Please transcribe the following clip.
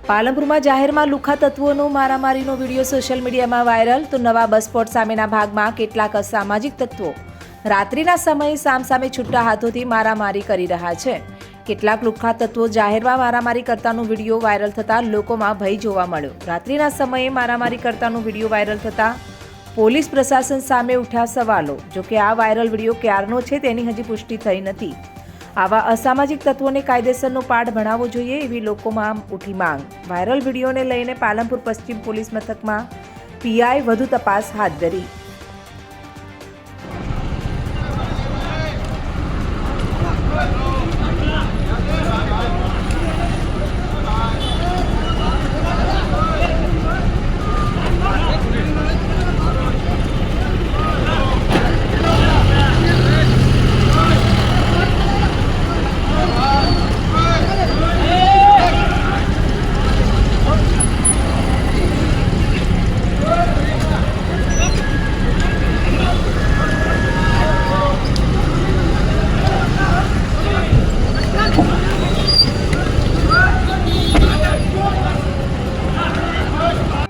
પાલનપુરમાં જાહેરમાં લુખ્ખા તત્વોનો મારામારીનો video social મીડિયામાં વાયરલ. તો નવા બસ સ્પોટ સામેના ભાગમાં કેટલાક અસામાજિક તત્વો રાત્રિના સમયે સામસામે છૂટા હાથોથી મારામારી કરી રહ્યા છે. કેટલાક લુખ્ખા તત્વો જાહેરમાં મારામારી કરતાનો વિડીયો વાયરલ થતાં લોકોમાં ભય જોવા મળ્યો. રાત્રિના સમયે મારામારી કરતાનો વિડીયો વાયરલ થતાં પોલીસ પ્રશાસન સામે ઉઠ્યા સવાલો. જોકે આ વાયરલ વિડીયો ક્યારનો છે તેની હજી પુષ્ટિ થઈ નથી. આવા અસામાજિક તત્વોને કાયદેસરનો પાઠ ભણાવવો જોઈએ એવી લોકોમાં ઉઠી માંગ. વાયરલ વિડીયોને લઈને પાલનપુર પશ્ચિમ પોલીસ મથકમાં પીઆઈ વધુ તપાસ હાથ ધરી.